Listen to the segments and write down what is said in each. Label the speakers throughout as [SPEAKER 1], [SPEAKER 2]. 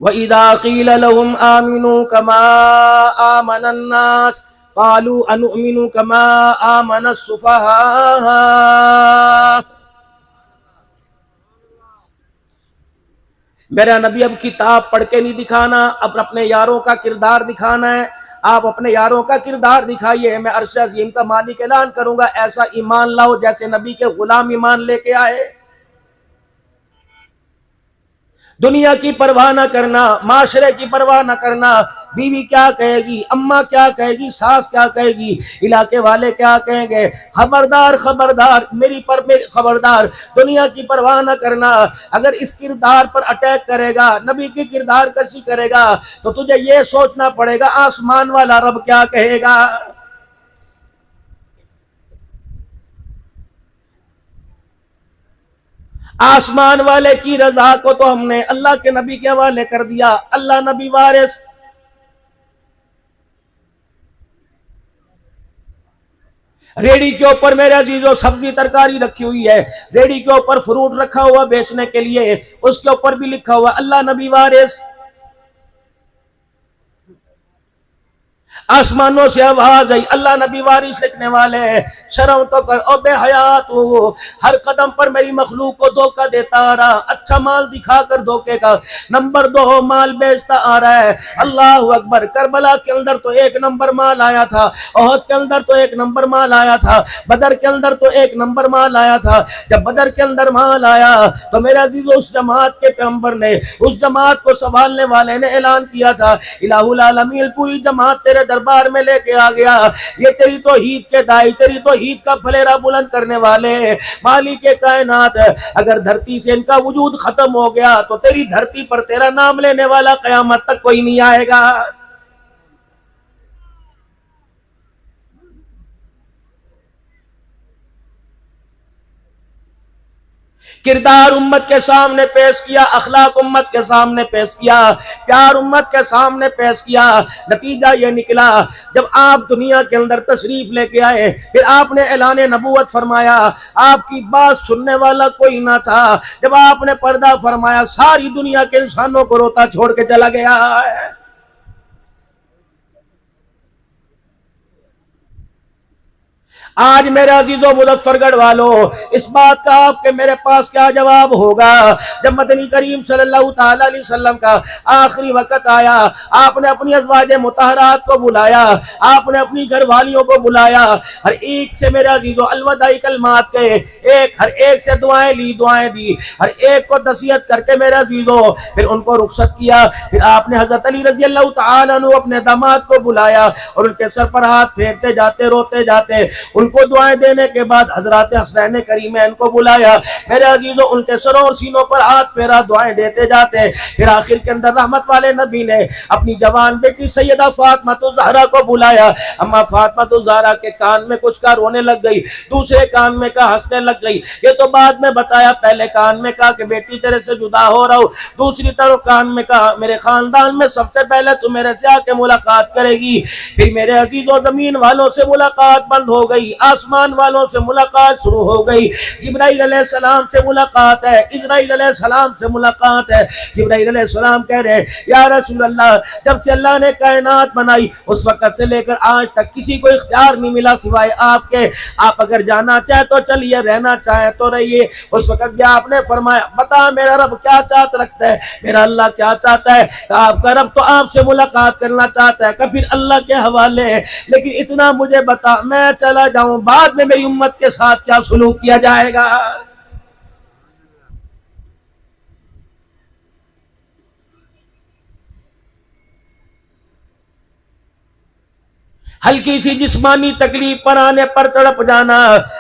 [SPEAKER 1] व इदा क़ील लहुम आमिनू कमा आमनन नास क़ालू अनुमिनु कमा आमनस सुफ़हा। मेरा नबी अब किताब पढ़ के नहीं दिखाना, अब अपने यारों का किरदार दिखाना है। आप अपने यारों का किरदार दिखाइए, मैं अर्श अज़ीम का मालिक ऐलान करूंगा, ऐसा ईमान लाओ जैसे नबी के गुलाम ईमान लेके आए। दुनिया की परवाह ना करना, माशरे की परवाह ना करना, बीवी क्या कहेगी, अम्मा क्या कहेगी, सास क्या कहेगी, इलाके वाले क्या कहेंगे, खबरदार खबरदार, मेरी खबरदार, दुनिया की परवाह ना करना। अगर इस किरदार पर अटैक करेगा, नबी की किरदार कशी करेगा, तो तुझे ये सोचना पड़ेगा आसमान वाला रब क्या कहेगा। आसमान वाले की रजा को तो हमने अल्लाह के नबी के हवाले कर दिया। अल्लाह नबी वारिस। रेडी के ऊपर मेरे अजीजों सब्जी तरकारी रखी हुई है, रेडी के ऊपर फ्रूट रखा हुआ बेचने के लिए, उसके ऊपर भी लिखा हुआ अल्लाह नबी वारिस। आसमानों से आवाज आई, अल्लाह नबी वारिस लिखने वाले हैं, शर्म तो कर ओ बेहयात हो, हर कदम पर मेरी मखलूक को धोखा देता आ रहा, अच्छा माल दिखाकर धोखे का नंबर 2 माल बेचता आ रहा है। अल्लाह अकबर। करबला के अंदर तो 1 नंबर माल आया था, ओहद के अंदर तो 1 नंबर माल आया था, बदर के अंदर तो 1 नंबर माल आया था। जब बदर के अंदर माल आया तो मेरे अजीजों उस जमात के पैगंबर ने, उस जमात को संभालने वाले ने ऐलान किया था, इलाहुल आलमीन पूरी जमात तेरे दरबार में लेके आ गया, ये तेरी तो हीद के दाई, तेरी तो हीद का फलेरा बुलंद करने वाले मालिक के कायनात। अगर धरती से इनका वजूद खत्म हो गया तो तेरी धरती पर तेरा नाम लेने वाला कयामत तक कोई नहीं आएगा। किरदार उम्मत के सामने पेश किया, अखलाक उम्मत के सामने पेश किया, प्यार उम्मत के सामने पेश किया। नतीजा ये निकला, जब आप दुनिया के अंदर तशरीफ लेके आए, फिर आपने ऐलान नबूवत फरमाया, आपकी बात सुनने वाला कोई ना था। जब आपने पर्दा फरमाया, सारी दुनिया के इंसानों को रोता छोड़ के चला गया है। आज मेरे अजीजों मुजफ्फरगढ़ वालों, इस बात का आपके मेरे पास क्या जवाब होगा? जब मदनी करीम सल्लल्लाहु ताला अलैहि वसल्लम का आखिरी वक्त आया, आपने अपनी अज़वाजे मुतहरात को बुलाया, आपने अपनी घरवालियों को बुलाया, हर एक से मेरे अजीजों अलविदाई कलमात के, हर एक से दुआएं ली, दुआएं दी, हर एक को नसीहत करके मेरे अजीजों फिर उनको रुखसत किया। फिर आपने हजरत अली रजी अल्लाह तआला अन्हु अपने दामाद को बुलाया और उनके सर पर हाथ फेरते जाते, रोते जाते, उनको दुआएं देने के बाद हजरत हसनैन करीमैन को बुलाया। मेरे अजीजों उनके सरों और सीनों पर हाथ फेरा, दुआएं देते जाते। फिर आखिर के अंदर रहमत वाले नबी ने अपनी जवान बेटी सैयदा फातिमा ज़हरा को बुलाया। अम्मा फातिमा ज़हरा के कान में कुछ का रोने लग गई, दूसरे कान में का हंसने लग गई। ये तो बाद में बताया, पहले कान में कहा कि बेटी तेरे से जुदा हो रहा हूं, दूसरी तरफ कान में कहा मेरे खानदान में सबसे पहले तू मेरे से आके मुलाकात करेगी। फिर मेरे अजीजों जमीन वालों से मुलाकात बंद हो गई, आसमान वालों से मुलाकात शुरू हो गई। जिब्राइल अलैहिस्सलाम से मुलाकात है, इजराइल अलैहिस्सलाम से मुलाकात है। जिब्राइल अलैहिस्सलाम कह रहे हैं या रसूल अल्लाह, जब से अल्लाह ने कायनात बनाई उस वक्त से लेकर आज तक किसी को इख्तियार नहीं मिला सिवाय आपके। आप अगर जाना चाहे तो चलिए, रहना चाहे तो रहिए। उस वक्त भी आपने फरमाया, बता मेरा रब क्या चाहता रखता है, मेरा अल्लाह क्या चाहता है। आपका रब तो आपसे मुलाकात करना चाहता है, कभी अल्लाह के हवाले है, लेकिन इतना मुझे बता, मैं चला जाऊं, बाद में मेरी उम्मत के साथ क्या सलूक किया जाएगा। हल्की सी जिस्मानी तकलीफ पर आने पर तड़प जाना।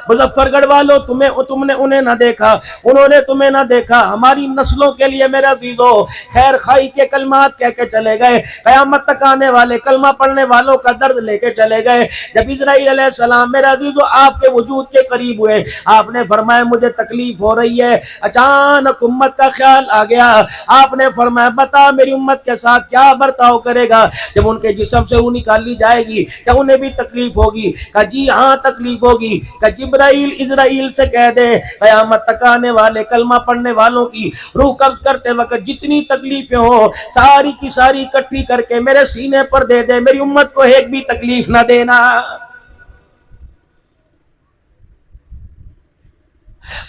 [SPEAKER 1] मुजफ्फरगढ़ वालों, तुमने उन्हें ना देखा, उन्होंने तुम्हें ना देखा। हमारी नस्लों के लिए मेरे अजीजों खैर खाई के कलमात कह के चले गए, कयामत तक आने वाले कलमा पढ़ने वालों का दर्द लेके चले गए। जब इजराइल अलैहिस्सलाम मेरे अजीजों आपके वजूद के करीब हुए, आपने फरमाया मुझे तकलीफ हो रही है। अचानक उम्मत का ख्याल आ गया, आपने फरमाया बता मेरी उम्मत के साथ क्या बर्ताव करेगा जब उनके जिस्म से वो निकाली जाएगी, क्या उन्हें भी तकलीफ होगी? कहा जी हाँ तकलीफ होगी। कहा जिब्राइल इजराइल से कह दे कयामत तक आने वाले कलमा पढ़ने वालों की रूह कब्ज करते वक्त जितनी तकलीफें हो सारी की सारी इकट्ठी करके मेरे सीने पर दे दे, मेरी उम्मत को एक भी तकलीफ ना देना।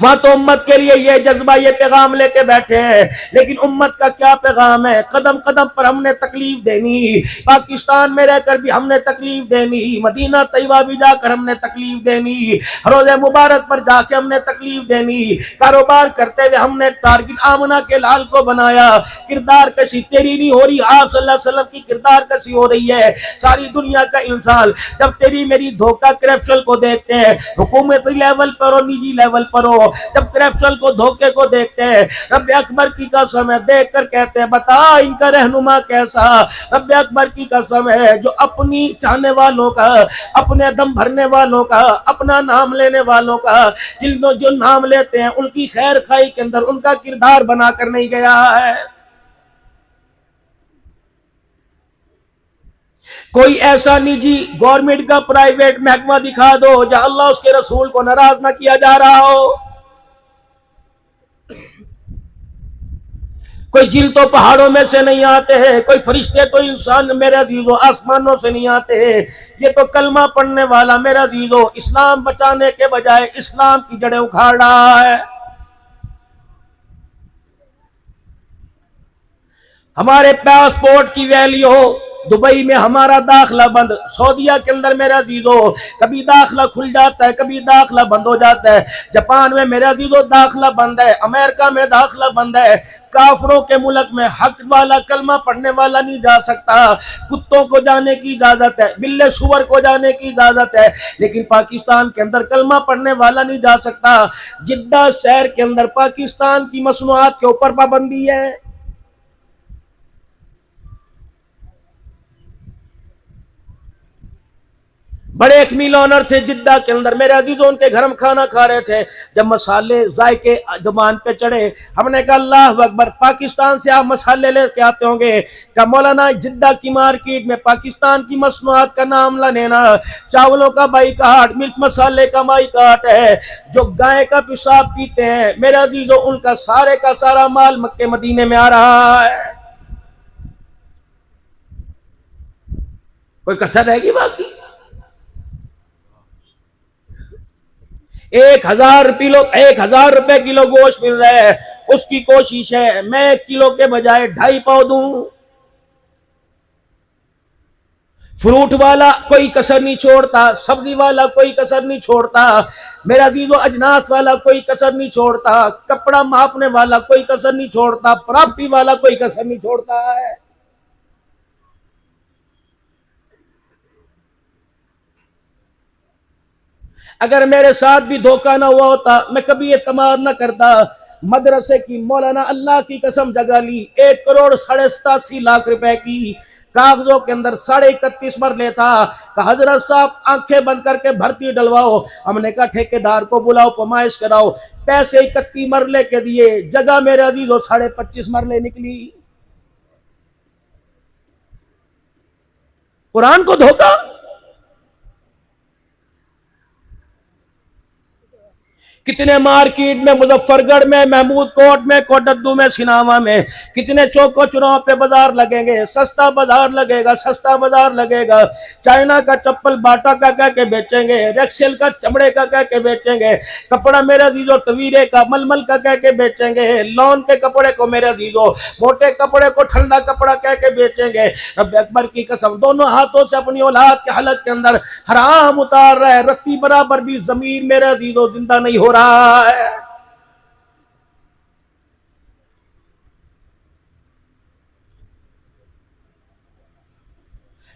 [SPEAKER 1] वहां तो उम्मत के लिए ये जज्बा ये पैगाम लेके बैठे हैं, लेकिन उम्मत का क्या पैगाम है? कदम कदम पर हमने तकलीफ देनी, पाकिस्तान में रहकर भी हमने तकलीफ देनी, मदीना तैयबा भी जाकर हमने तकलीफ देनी, रोज़े मुबारक पर जाके हमने तकलीफ देनी, कारोबार करते हुए हमने टारगेट आमना के लाल को बनाया, किरदार कशी तेरी नहीं हो रही, आप सल्लल्लाहु अलैहि वसल्लम की किरदार कशी हो रही है। सारी दुनिया का इंसान जब तेरी मेरी धोखा करप्शन को देखते हैं, हुकूमती लेवल पर और निजी लेवल पर हो, जब करप्शन को धोखे को देखते हैं, रब अकबर की कसम है देख कर कहते हैं बता इनका रहनुमा कैसा। रब अकबर की कसम है जो अपनी चाहने वालों का, अपने दम भरने वालों का, अपना नाम लेने वालों का, जिन जो नाम लेते हैं उनकी खैर खाई के अंदर उनका किरदार बनाकर नहीं गया है। कोई ऐसा निजी गवर्नमेंट का प्राइवेट महकमा दिखा दो जहां अल्लाह उसके रसूल को नाराज ना किया जा रहा हो। कोई जिन तो पहाड़ों में से नहीं आते हैं, कोई फरिश्ते तो इंसान मेरे अजीजों आसमानों से नहीं आते हैं। ये तो कलमा पढ़ने वाला मेरे अजीजों इस्लाम बचाने के बजाय इस्लाम की जड़ें उखाड़ रहा है। हमारे पासपोर्ट की वैल्यू हो, दुबई में हमारा दाखला बंद, सऊदीया के अंदर मेरा अजीजों कभी दाखला खुल जाता है कभी दाखला बंद हो जाता है, जापान में मेरा अजीजों दाखला बंद है, अमेरिका में दाखला बंद है। काफरों के मुल्क में हक वाला कलमा पढ़ने वाला नहीं जा सकता, कुत्तों को जाने की इजाजत है, बिल्ले सुअर को जाने की इजाजत है, लेकिन पाकिस्तान के अंदर कलमा पढ़ने वाला नहीं जा सकता। जिद्दा शहर के अंदर पाकिस्तान की मसनूआत के ऊपर पाबंदी है। बड़े एक मील ऑनर थे जिद्दा के अंदर, मेरे अजीजों उनके घर में खाना खा रहे थे, जब मसाले जायके जुबान पे चढ़े हमने कहा अल्लाह अकबर, पाकिस्तान से आप मसाले लेके आते होंगे। क्या मौलाना जिद्दा की मार्केट में पाकिस्तान की मसनूआत का नाम ला लेना, चावलों का बाइकाट, मिर्च मसाले का बाइकाट है, जो गाय का पेशाब पीते हैं मेरे अजीजों उनका सारे का सारा माल मक्के मदीने में आ रहा है। कोई कसर रहेगी बाकी? 1000 रुपए किलो गोश्त मिल रहा है, उसकी कोशिश है मैं किलो के बजाय 2.5 पाव दूं। फ्रूट वाला कोई कसर नहीं छोड़ता, सब्जी वाला कोई कसर नहीं छोड़ता, मेरा अजीजों अजनास वाला कोई कसर नहीं छोड़ता, कपड़ा मापने वाला कोई कसर नहीं छोड़ता, प्रॉपर्टी वाला कोई कसर नहीं छोड़ता है। अगर मेरे साथ भी धोखा ना हुआ होता मैं कभी एतमाद ना करता। मदरसे की मौलाना अल्लाह की कसम जगा ली, 1,87,87 रुपए की कागजों के अंदर 31.5 मरले था। हजरत साहब आंखें बंद करके भर्ती डलवाओ, हमने कहा ठेकेदार को बुलाओ पमाइश कराओ, पैसे 31 मरले के दिए, जगह मेरे अजीजों 25.5 मरले निकली। कुरान को धोखा। कितने मार्केट में, मुजफ्फरगढ़ में, महमूद कोट में, कोटद्दू में, सिनावा में, कितने चौकों चुनाव पे बाजार लगेंगे, सस्ता बाजार लगेगा, सस्ता बाजार लगेगा। चाइना का चप्पल बाटा का कह के बेचेंगे, रेक्सेल का चमड़े का कह के बेचेंगे, कपड़ा मेरे अजीजों टवीरे का मलमल का कह के बेचेंगे, लॉन के कपड़े को मेरे अजीजों मोटे कपड़े को ठंडा कपड़ा कह के बेचेंगे। रब अकबर की कसम दोनों हाथों से अपनी औलाद के हलक के अंदर हराम उतार रहे, रत्ती बराबर भी जमीन मेरे अजीजों जिंदा नहीं हो रहा है।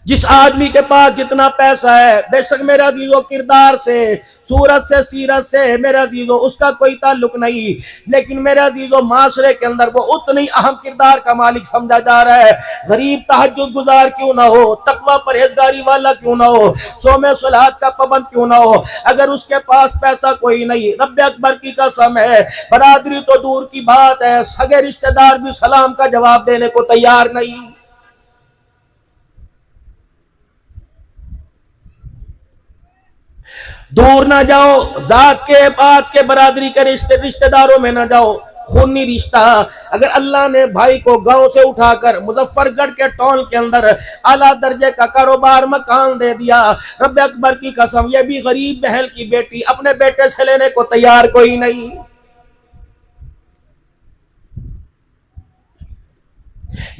[SPEAKER 1] जिस आदमी के पास जितना पैसा है, बेशक मेरा अजीजों किरदार से, सूरत से, सीरत से मेरा अजीजों उसका कोई ताल्लुक नहीं, लेकिन मेरे अजीजों माशरे के अंदर वो उतनी अहम किरदार का मालिक समझा जा रहा है। गरीब तहज्जुद गुजार क्यों ना हो, तकवा परहेजगारी वाला क्यों ना हो, सोमे सलात का पाबंद क्यों ना हो, अगर उसके पास पैसा कोई नहीं, रब अकबर की कसम है बरादरी तो दूर की बात है, सगे रिश्तेदार भी सलाम का जवाब देने को तैयार नहीं। दूर ना जाओ, जात के बात के बरादरी के रिश्तेदारों में ना जाओ, खूनी रिश्ता। अगर अल्लाह ने भाई को गांव से उठाकर मुजफ्फरगढ़ के टाउन के अंदर आला दर्जे का कारोबार मकान दे दिया, रब अकबर की कसम, ये भी गरीब बहल की बेटी अपने बेटे से लेने को तैयार कोई नहीं।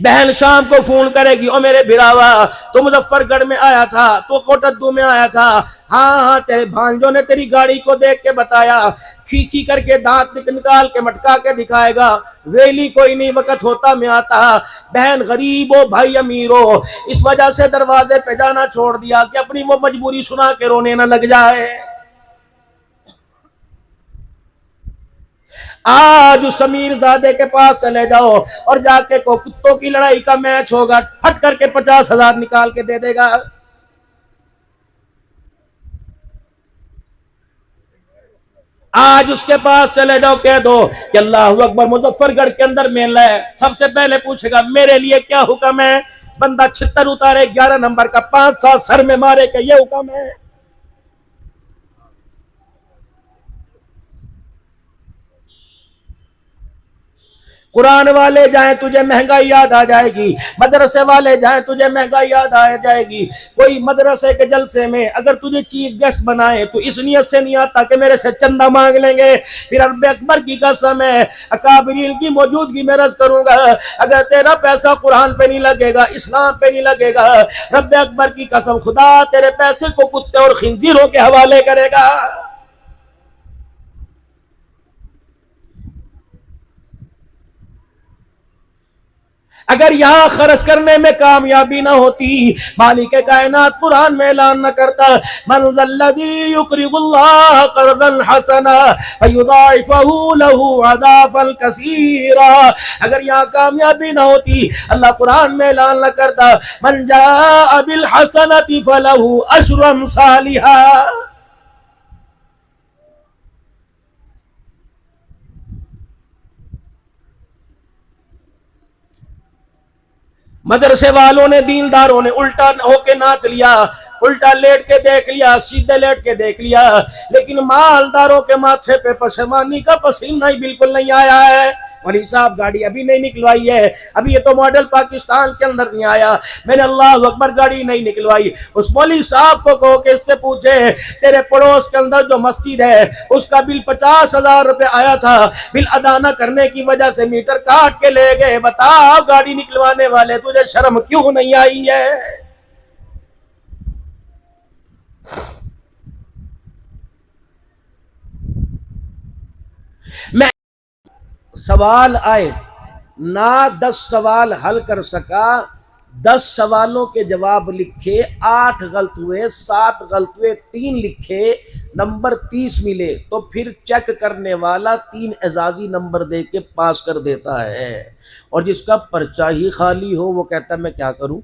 [SPEAKER 1] बहन शाम को फोन करेगी, ओ मेरे बिरावा, तो मुजफ्फरगढ़ में आया था, तो कोटद्दू में आया था, हाँ हाँ, तेरे भांजों ने तेरी गाड़ी को देख के बताया, खींची करके दांत निकाल के मटका के दिखाएगा, वेली कोई नहीं वक्त होता में आता। बहन गरीब हो भाई अमीर हो, इस वजह से दरवाजे पे जाना छोड़ दिया कि अपनी वो मजबूरी सुना के रोने न लग जाए। आज उस समीर जादे के पास चले जाओ और जाके को कुत्तों की लड़ाई का मैच होगा, फट करके 50,000 निकाल के दे देगा। आज उसके पास चले जाओ, कह दो कि अल्लाह अकबर, मुजफ्फरगढ़ के अंदर मेला है, सबसे पहले पूछेगा मेरे लिए क्या हुक्म है। बंदा छितर उतारे 11 नंबर का, 5 7 सर में मारे के ये हुक्म है। कुरान वाले जाएं तुझे महंगाई याद आ जाएगी, मदरसे वाले जाएं तुझे महंगाई याद आ जाएगी। कोई मदरसे के जलसे में अगर तुझे चीफ गेस्ट बनाए तो इस नियत से नहीं आता कि मेरे से चंदा मांग लेंगे, फिर रब अकबर की कसम है अकाबरीन की मौजूदगी में रज करूंगा, अगर तेरा पैसा कुरान पे नहीं लगेगा, इस्लाम पे नहीं लगेगा, रब अकबर की कसम खुदा तेरे पैसे को कुत्ते और खिंजीरों के हवाले करेगा। अगर यहां खर्च करने में कामयाबी ना होती, मालिक कायनात कुरान में ऐलान न करता, मनज़ल्लज़ी युक़रिज़ुल्लाह क़र्ज़न हसना फ़युज़ाइफ़हु लहू अज़ाफ़न कसीरा। अगर यहां कामयाबी ना होती, अल्लाह कुरान में ऐलान न करता, मन जाअ बिल हसनति फ़लहू अश्रु अम्सालिहा। मदरसे वालों ने, दीनदारों ने उल्टा होके नाच लिया, उल्टा लेट के देख लिया, सीधे लेट के देख लिया, लेकिन मालदारों के माथे पे पशेमानी का पसीना ही बिल्कुल नहीं आया है। मौलवी साहब गाड़ी अभी नहीं निकलवाई है, अभी ये तो मॉडल पाकिस्तान के अंदर नहीं आया, मैंने अल्लाह अकबर गाड़ी नहीं निकलवाई। उस मौलवी साहब को कहो कि इससे पूछे तेरे पड़ोस के अंदर जो मस्जिद है उसका बिल 50,000 रुपए आया था, बिल अदा न करने की वजह से मीटर काट के ले गए, बता गाड़ी निकलवाने वाले तुझे शर्म क्यों नहीं आई है। मैं सवाल आए ना 10 सवाल हल कर सका, 10 सवालों के जवाब लिखे, 8 गलत हुए, 7 गलत हुए, 3 लिखे, नंबर 30 मिले, तो फिर चेक करने वाला 3 एजाजी नंबर दे के पास कर देता है, और जिसका पर्चा ही खाली हो वो कहता मैं क्या करूं।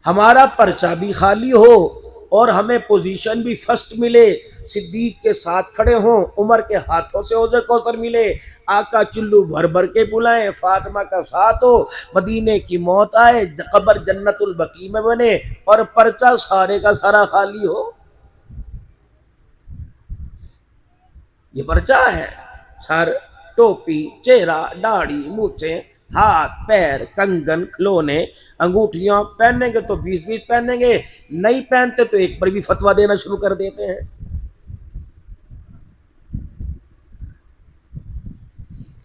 [SPEAKER 1] हमारा पर्चा भी खाली हो और हमें पोजीशन भी फर्स्ट मिले, सिद्दीक के साथ खड़े हों, उमर के हाथों से औज़े कौसर मिले, आका चुल्लू भर भर के बुलाएं, फातिमा का साथ हो, मदीने की मौत आए, कब्र जन्नतुल बकी में बने, और पर्चा सारे का सारा खाली हो। ये पर्चा है, सर, टोपी, चेहरा, दाढ़ी, मूछे, हाथ पैर, कंगन, खिलौने, अंगूठियां पहनेंगे तो 20-20 पहनेंगे, नहीं पहनते तो एक पर भी फतवा देना शुरू कर देते हैं।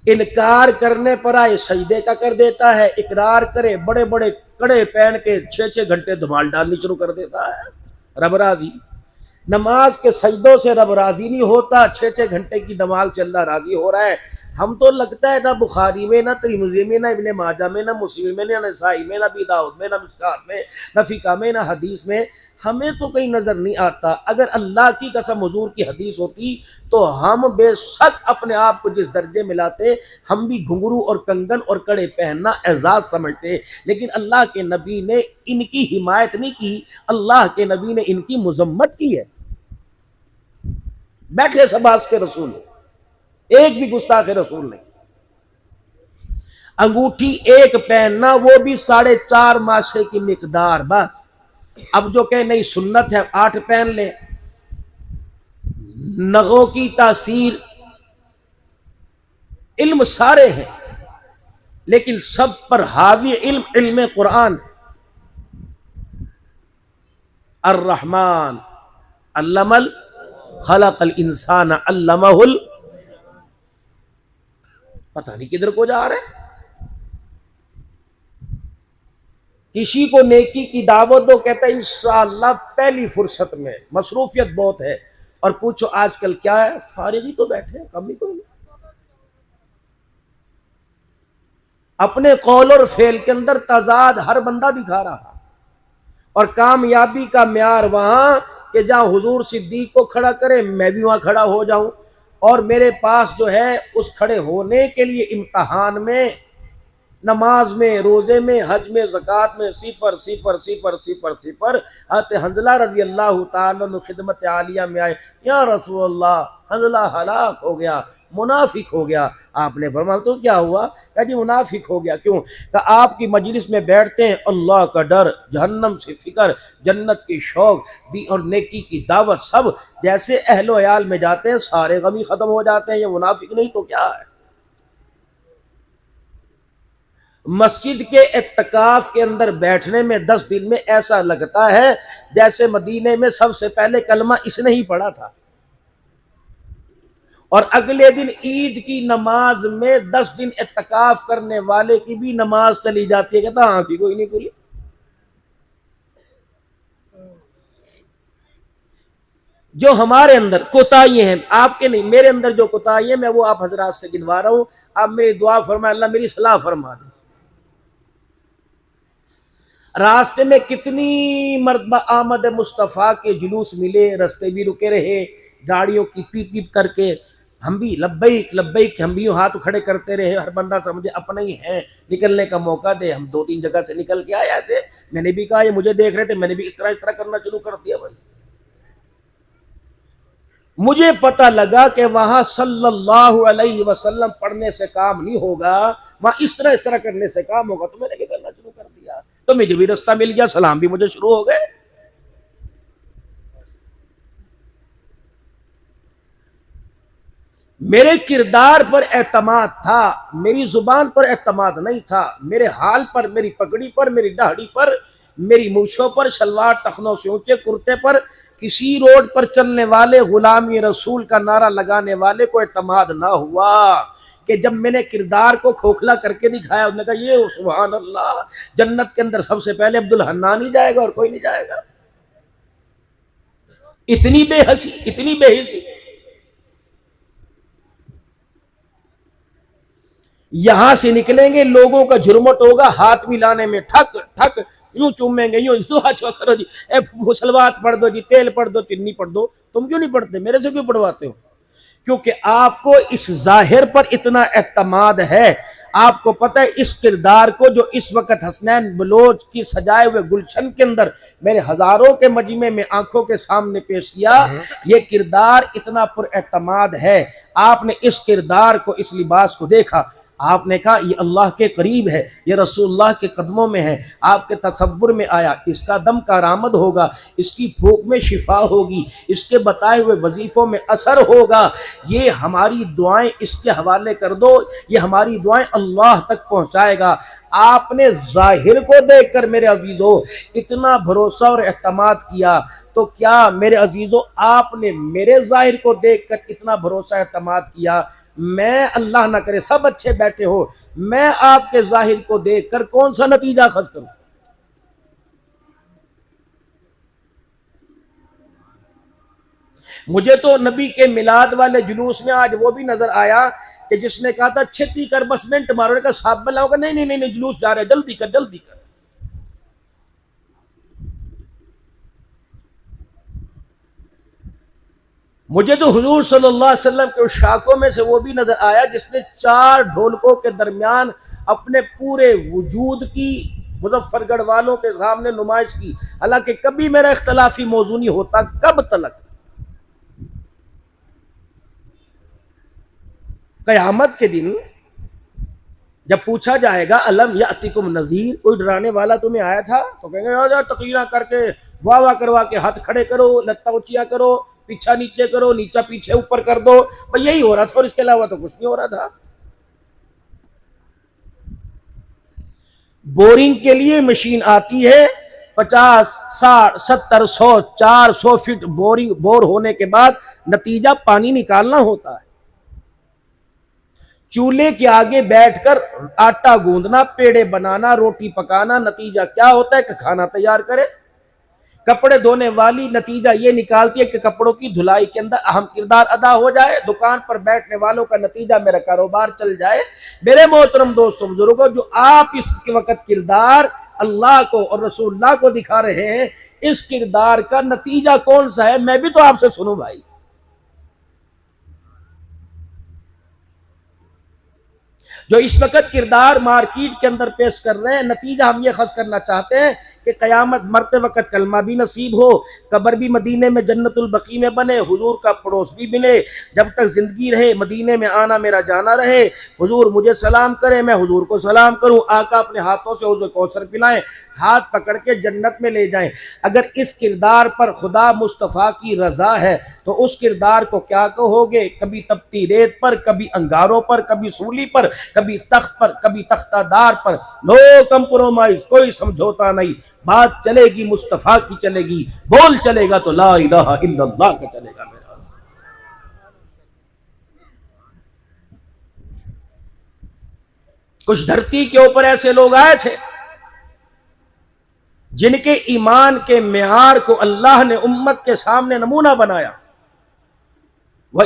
[SPEAKER 1] इनकार करने पर आए सजदे का कर देता है, इकरार करे बड़े बड़े कड़े पहन के 6-6 घंटे धमाल डालनी शुरू कर देता है। रब राजी, नमाज के सजदों से रब राजी नहीं होता, 6-6 घंटे की धमाल चल रहा, राजी हो रहा है। हम तो लगता है ना बुखारी में, ना तिरमिज़ी में, ना इब्ने माजा में, ना मुस्लिम में, ना नसाई में, ना अबी दाऊद में, ना मिस्कात में, ना फिका में, ना हदीस में, हमें तो कहीं नजर नहीं आता। अगर अल्लाह की कसम हुजूर की हदीस होती तो हम बेशक अपने आप को जिस दर्जे में लाते, हम भी घुंघरू और कंगन और कड़े पहनना एजाज समझते, लेकिन अल्लाह के नबी ने इनकी हिमायत नहीं की, अल्लाह के नबी ने इनकी मुजम्मत की है। बैठे सबास के रसूल, एक भी गुस्ताख रसूल नहीं। अंगूठी एक पहनना, वो भी 4.5 माशे की मिकदार, बस अब जो कहे नहीं सुन्नत है 8 पहन ले। नगों की तासीर, इल्म सारे हैं लेकिन सब पर हावी इल्म इल्म कुरान। अर्रहमान अल्लमल खलकल इंसान अल्लमहुल, पता नहीं किधर को जा रहे हैं। किसी को नेकी की दावत दो, कहता है इंशाअल्लाह पहली फुर्सत में, मसरूफियत बहुत है। और पूछो आजकल क्या है, फारिग ही तो बैठे हैं, कम ही कोई नहीं। अपने कौल और फेल के अंदर तजाद हर बंदा दिखा रहा। और कामयाबी का म्यार वहां कि जहां हुजूर सिद्दीक को खड़ा करे मैं भी वहां खड़ा हो जाऊं। और मेरे पास जो है उस खड़े होने के लिए इम्तहान में, नमाज में, रोजे में, हज में, ज़कात में सिफर सिफर सिफर सिफर सिफर। हज़रत हंज़ला रज़ी अल्लाह ताला अन्हु खिदमत आलिया में आए, या रसूल अल्लाह हंज़ला हलाक हो गया, मुनाफिक हो गया। आपने फरमाया तो क्या हुआ? कहा जी मुनाफिक हो गया। क्यों? कहा आपकी मजलिस में बैठते हैं, अल्लाह का डर, जहन्नम से फिक्र, जन्नत की शौक दी और नेकी की दावत, सब जैसे अहलो अयाल में जाते हैं सारे गम ही खत्म हो जाते हैं। ये मुनाफिक नहीं तो क्या है? मस्जिद के इत्तिकाफ के अंदर बैठने में 10 दिन में ऐसा लगता है जैसे मदीने में सबसे पहले कलमा इसने ही पढ़ा था। और अगले दिन ईद की नमाज में 10 दिन इत्तिकाफ करने वाले की भी नमाज चली जाती है। कहता हाँ की कोई नहीं खुली। जो हमारे अंदर कोताहियां हैं, आपके नहीं, मेरे अंदर जो कोताहियां मैं वो आप हजरात से गिनवा रहा हूं। आप मेरी दुआ फरमाए, अल्लाह मेरी सलाह फरमा दे। रास्ते में कितनी मरतबा आमद मुस्तफ़ा के जुलूस मिले, रास्ते भी रुके रहे, गाड़ियों की पीप पीप करके हम भी लब्बैक लब्बैक, हम भी हाथ खड़े करते रहे। हर बंदा समझे अपना ही है, निकलने का मौका दे। हम 2-3 जगह से निकल के आए ऐसे, मैंने भी कहा ये मुझे देख रहे थे, मैंने भी इस तरह करना शुरू कर दिया। भाई मुझे पता लगा कि वहां सल्लल्लाहु अलैहि वसल्लम पढ़ने से काम नहीं होगा, वहां इस तरह करने से काम होगा। तो मैंने भी करना शुरू कर दिया, तो मुझे भी रास्ता मिल गया, सलाम भी मुझे शुरू हो गए। मेरे किरदार पर एतमाद था, मेरी जुबान पर एतमाद नहीं था। मेरे हाल पर, मेरी पगड़ी पर, मेरी दाढ़ी पर, मेरी मूछों पर, शलवार टखनों से ऊंचे कुर्ते पर, किसी रोड पर चलने वाले गुलामी रसूल का नारा लगाने वाले को एतमाद ना हुआ। कि जब मैंने किरदार को खोखला करके दिखाया, उसने कहा ये सुभान अल्लाह, जन्नत के अंदर सबसे पहले अब्दुल हन्नान ही जाएगा और कोई नहीं जाएगा। इतनी बेहसी, इतनी बेहिसी। यहां से निकलेंगे, लोगों का झुरमुट होगा, हाथ मिलाने में ठक ठक, यूं चूमेंगे, यूं करो जी, सलवात पढ़ दो जी, तेल पढ़ दो, तिन्नी पढ़ दो। तुम क्यों नहीं पढ़ते? मेरे से क्यों पढ़वाते हो? क्योंकि आपको इस जाहिर पर इतना एतमाद है। आपको पता है इस किरदार को जो इस वक्त हसनैन बलोच की सजाए हुए गुलशन के अंदर मेरे हजारों के मजमे में आंखों के सामने पेश किया, ये किरदार इतना पुरएतमाद है। आपने इस किरदार को, इस लिबास को देखा, आपने कहा ये अल्लाह के करीब है, ये रसूलुल्लाह के कदमों में है। आपके तसव्वुर में आया इसका दम कारामद होगा, इसकी फूक में शिफा होगी, इसके बताए हुए वजीफों में असर होगा। ये हमारी दुआएं इसके हवाले कर दो, ये हमारी दुआएं अल्लाह तक पहुंचाएगा। आपने जाहिर को देखकर मेरे अजीजों इतना भरोसा और एतमाद किया, तो क्या मेरे अजीजों आपने मेरे जाहिर को देखकर इतना भरोसा एतमाद किया? मैं अल्लाह ना करे सब अच्छे बैठे हो, मैं आपके जाहिर को देखकर कौन सा नतीजा खस करूं? मुझे तो नबी के मिलाद वाले जुलूस में आज वो भी नजर आया कि जिसने कहा था छेती कर बस मिनट मारो, का साहब लाओगा, नहीं नहीं नहीं जुलूस जा रहे, जल्दी कर जल्दी कर। मुझे तो हुजूर सल्लल्लाहु अलैहि वसल्लम के शाखों में से वो भी नजर आया जिसने 4 ढोलकों के दरमियान अपने पूरे वजूद की मुजफ्फरगढ़ वालों के सामने नुमाइश की। हालांकि कभी मेरा इख्तलाफी मौजू नहीं होता, कब तलक कयामत के दिन जब पूछा जाएगा अलम यातिकुम नज़ीर, कोई डराने वाला तुम्हें आया था? तो कहेंगे यार तकरीरा करके वाह वाह करवा के हाथ खड़े करो, लत्ता ऊंचिया करो, पीछा नीचे करो, नीचा पीछे ऊपर कर दो, भाई यही हो रहा था और इसके अलावा तो कुछ नहीं हो रहा था। बोरिंग के लिए मशीन आती है, 50, 60, 70, 100, 400 फीट बोरिंग बोर होने के बाद नतीजा पानी निकालना होता है। चूल्हे के आगे बैठकर आटा गूंदना, पेड़े बनाना, रोटी पकाना, नतीजा क्या होता है कि खाना तैयार करे। कपड़े धोने वाली नतीजा ये निकालती है कि कपड़ों की धुलाई के अंदर अहम किरदार अदा हो जाए। दुकान पर बैठने वालों का नतीजा मेरा कारोबार चल जाए। मेरे मोहतरम दोस्तों बुजुर्गों, जो आप इस वक्त किरदार अल्लाह को और रसूलुल्लाह को दिखा रहे हैं, इस किरदार का नतीजा कौन सा है, मैं भी तो आपसे सुनूं भाई। जो इस वक्त किरदार मार्केट के अंदर पेश कर रहे हैं, नतीजा हम ये खस करना चाहते हैं कि कयामत मरते वक्त कलमा भी नसीब हो, कब्र भी मदीने में जन्नतुल बकी में बने, हुजूर का पड़ोस भी मिले, जब तक जिंदगी रहे मदीने में आना मेरा जाना रहे, हुजूर मुझे सलाम करें, मैं हुजूर को सलाम करूं, आका अपने हाथों से हुजूर कौसर पिलाएं, हाथ पकड़ के जन्नत में ले जाएं। अगर इस किरदार पर खुदा मुस्तफ़ा की रजा है तो उस किरदार को क्या कहोगे? कभी तपती रेत पर, कभी अंगारों पर, कभी सूली पर, कभी तख्त पर, कभी तख्तादार पर, नो कंप्रोमाइज, कोई समझौता नहीं, बात चलेगी मुस्तफा की चलेगी, बोल चलेगा तो ला इलाहा इल्लल्लाह का चलेगा। मेरा कुछ धरती के ऊपर ऐसे लोग आए थे जिनके ईमान के मेयार को अल्लाह ने उम्मत के सामने नमूना बनाया। वह